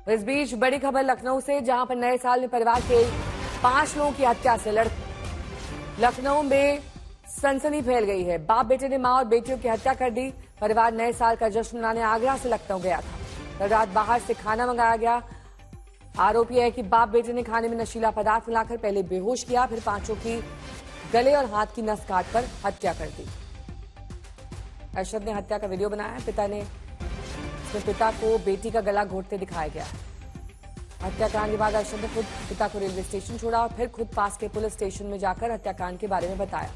इस बीच बड़ी खबर लखनऊ से, जहां पर नए साल में परिवार के 5 लोगों की हत्या से लखनऊ में सनसनी फैल गई है। बाप बेटे ने मां और बेटियों की हत्या कर दी। परिवार नए साल का जश्न मनाने आगरा से लखनऊ गया था। कल रात बाहर से खाना मंगाया गया। आरोपी है कि बाप बेटे ने खाने में नशीला पदार्थ मिलाकर पहले बेहोश किया, फिर पांचों की गले और हाथ की नस काटकर हत्या कर दी। अरशद ने हत्या का वीडियो बनाया। पिता को बेटी का गला घोटते दिखाया गया। हत्याकांड के बाद अरशद ने खुद पिता को रेलवे स्टेशन छोड़ा और फिर खुद पास के पुलिस स्टेशन में जाकर हत्याकांड के बारे में बताया।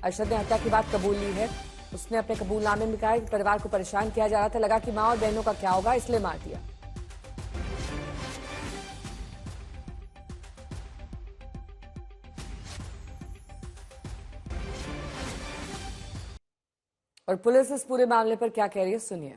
अरशद ने हत्या की बात कबूल ली है। उसने अपने कबूलनामे में कहा कि परिवार को परेशान किया जा रहा था, लगा कि मां और बहनों का क्या होगा, इसलिए मार दिया। और पुलिस इस पूरे मामले पर क्या कह रही है, सुनिए।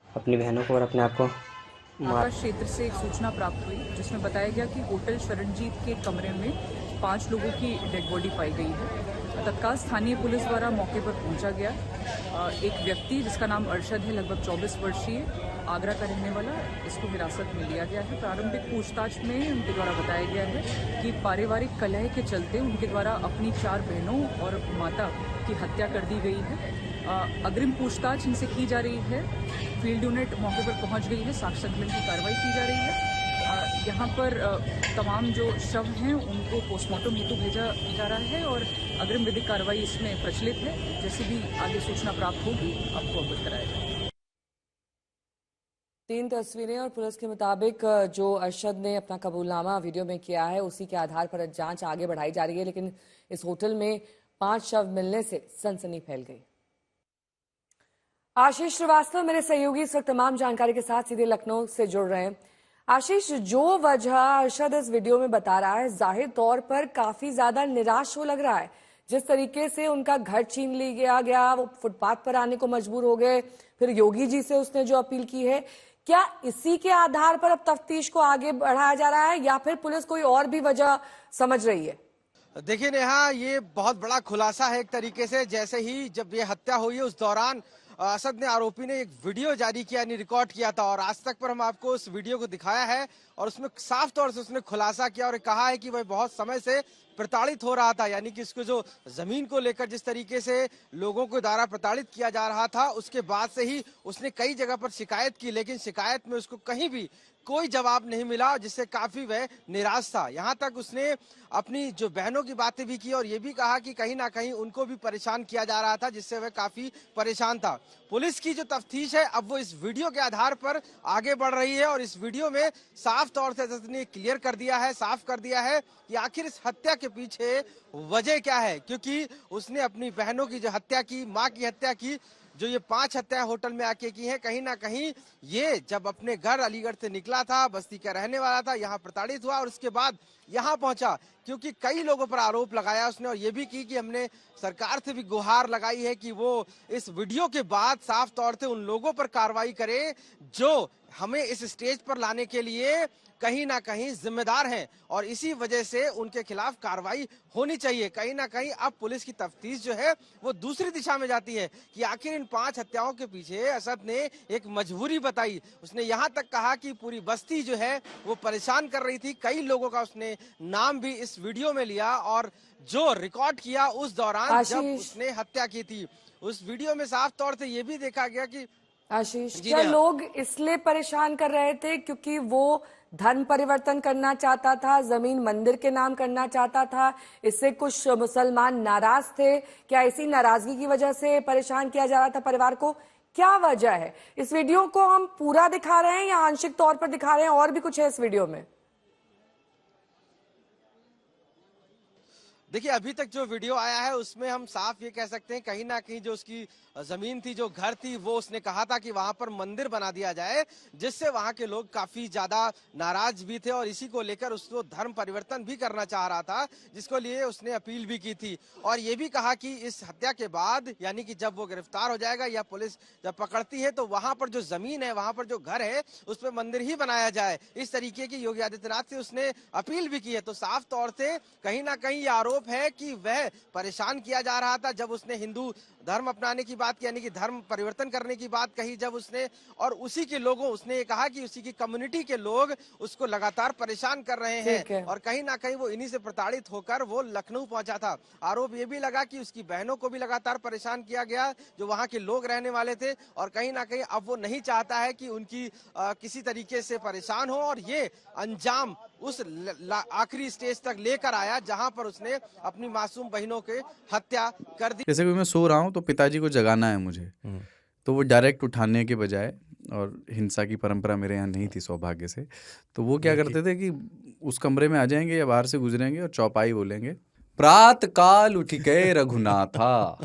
अपनी बहनों को और अपने आप को आकाश क्षेत्र से एक सूचना प्राप्त हुई, जिसमें बताया गया कि होटल शरणजीत के कमरे में 5 लोगों की डेड बॉडी पाई गई है। तत्काल स्थानीय पुलिस द्वारा मौके पर पहुंचा गया। एक व्यक्ति जिसका नाम अरशद है, लगभग 24 वर्षीय, आगरा का रहने वाला, इसको हिरासत में लिया गया है। प्रारंभिक पूछताछ में उनके द्वारा बताया गया है कि पारिवारिक कलह के चलते उनके द्वारा अपनी 4 बहनों और माता की हत्या कर दी गई है। अग्रिम पूछताछ इनसे की जा रही है। फील्ड यूनिट मौके पर पहुंच गई है। साक्ष्य संकलन की कार्रवाई की जा रही है। यहाँ पर तमाम जो शव हैं उनको पोस्टमार्टम हेतु भेजा जा रहा है और अग्रिम विधिक कार्रवाई इसमें प्रचलित है। जैसे भी आगे सूचना प्राप्त होगी आपको अवगत कराया जाएगा। 3 तस्वीरें और पुलिस के मुताबिक जो अरशद ने अपना कबूलनामा वीडियो में किया है, उसी के आधार पर जांच आगे बढ़ाई जा रही है। लेकिन इस होटल में 5 शव मिलने से सनसनी फैल गई। आशीष श्रीवास्तव मेरे सहयोगी इस वक्त तमाम जानकारी के साथ सीधे लखनऊ से जुड़ रहे हैं। आशीष, जो वजह अरशद इस वीडियो में बता रहा है, जाहिर तौर पर काफी ज्यादा निराश हो लग रहा है। जिस तरीके से उनका घर छीन लिया गया, वो फुटपाथ पर आने को मजबूर हो गए, फिर योगी जी से उसने जो अपील की है, क्या इसी के आधार पर अब तफ्तीश को आगे बढ़ाया जा रहा है या फिर पुलिस कोई और भी वजह समझ रही है? देखिए नेहा, ये बहुत बड़ा खुलासा है एक तरीके से। जैसे ही जब ये हत्या हुई है उस दौरान असद ने, आरोपी ने एक वीडियो जारी किया, यानी रिकॉर्ड किया था, और आज तक पर हम आपको उस वीडियो को दिखाया है और उसमें साफ तौर से उसने खुलासा किया और कहा है कि वह बहुत समय से प्रताड़ित हो रहा था। यानी कि इसको जो जमीन को लेकर जिस तरीके से लोगों को द्वारा प्रताड़ित किया जा रहा था, उसके बाद से ही उसने कई जगह पर शिकायत की, लेकिन शिकायत में उसको कहीं भी कोई जवाब नहीं मिला, जिससे काफी वह निराश था। यहाँ तक उसने अपनी जो बहनों की बातें भी की और ये भी कहा कि कहीं ना कहीं उनको भी परेशान किया जा रहा था, जिससे वह काफी परेशान था। पुलिस की जो तफ्तीश है अब वो इस वीडियो के आधार पर आगे बढ़ रही है और इस वीडियो में साफ तौर से उसने क्लियर कर दिया है, साफ कर दिया है कि आखिर इस हत्या के पीछे वजह क्या है। क्योंकि उसने अपनी बहनों की जो हत्या की, माँ की हत्या की, जो ये 5 हत्याएं होटल में आके की हैं, कहीं ना कहीं ये जब अपने घर अलीगढ़ से निकला था, बस्ती का रहने वाला था, यहाँ प्रताड़ित हुआ और उसके बाद यहाँ पहुंचा। क्योंकि कई लोगों पर आरोप लगाया उसने और ये भी की कि हमने सरकार से भी गुहार लगाई है कि वो इस वीडियो के बाद साफ तौर से उन लोगों पर कार्रवाई करे जो हमें इस स्टेज पर लाने के लिए कहीं ना कहीं जिम्मेदार हैं और इसी वजह से उनके खिलाफ कार्रवाई होनी चाहिए। कहीं ना कहीं अब पुलिस की तफ्तीश जो है वो दूसरी दिशा में जाती है कि आखिर इन 5 हत्याओं के पीछे असद ने एक मजबूरी बताई। उसने यहाँ तक कहा कि पूरी बस्ती जो है वो परेशान कर रही थी। कई लोगों का उसने नाम भी इस वीडियो में लिया और जो रिकॉर्ड किया उस दौरान जब उसने हत्या की थी, उस वीडियो में साफ तौर से ये भी देखा गया कि आशीष, क्या लोग इसलिए परेशान कर रहे थे क्योंकि वो धर्म परिवर्तन करना चाहता था, जमीन मंदिर के नाम करना चाहता था, इससे कुछ मुसलमान नाराज थे? क्या इसी नाराजगी की वजह से परेशान किया जा रहा था परिवार को? क्या वजह है? इस वीडियो को हम पूरा दिखा रहे हैं या आंशिक तौर पर दिखा रहे हैं, और भी कुछ है इस वीडियो में? देखिए, अभी तक जो वीडियो आया है उसमें हम साफ ये कह सकते हैं कहीं ना कहीं जो उसकी जमीन थी, जो घर थी, वो उसने कहा था कि वहां पर मंदिर बना दिया जाए, जिससे वहां के लोग काफी ज्यादा नाराज भी थे और इसी को लेकर उसको धर्म परिवर्तन भी करना चाह रहा था, जिसको लिए उसने अपील भी की थी। और ये भी कहा कि इस हत्या के बाद, यानी कि जब वो गिरफ्तार हो जाएगा या पुलिस जब पकड़ती है, तो वहां पर जो जमीन है, वहां पर जो घर है, उस पर मंदिर ही बनाया जाए। इस तरीके की योगी आदित्यनाथ से उसने अपील भी की है। तो साफ तौर से कहीं ना कहीं ये आरोप आरोप है कि वह परेशान किया जा रहा था जब उसने हिंदू धर्म अपनाने की बात की, यानी कि धर्म परिवर्तन करने की बात कही जब उसने, और उसी के लोगों, उसने ये कहा कि उसी की कम्युनिटी के लोग उसको लगातार परेशान कर रहे ठीक है। हैं और कहीं ना कहीं वो इन्हीं से प्रताड़ित होकर वो लखनऊ पहुंचा था। आरोप ये भी लगा कि उसकी बहनों को भी लगातार परेशान किया गया जो वहां के लोग रहने वाले थे, और कहीं ना कहीं अब वो नहीं चाहता है कि उनकी किसी तरीके से परेशान हो, और ये अंजाम उस आखिरी स्टेज तक लेकर आया जहां पर उसने अपनी मासूम बहनों की हत्या कर दी। जैसे कि मैं सो रहा हूँ तो पिताजी को जगाना है मुझे, तो वो डायरेक्ट उठाने के बजाय, और हिंसा की परंपरा मेरे यहाँ नहीं थी सौभाग्य से, तो वो क्या करते थे कि उस कमरे में आ जाएंगे या बाहर से गुजरेंगे और चौपाई बोलेंगे, प्रात काल उठ के रघुनाथा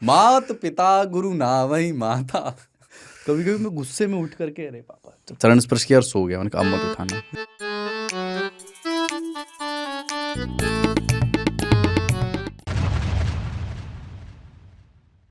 मात पिता गुरु नावई माता। कभी कभी मैं गुस्से में उठ करके अरे पापा चरण स्पर्श किया और सो गया, मैंने कहा अब मत उठाना।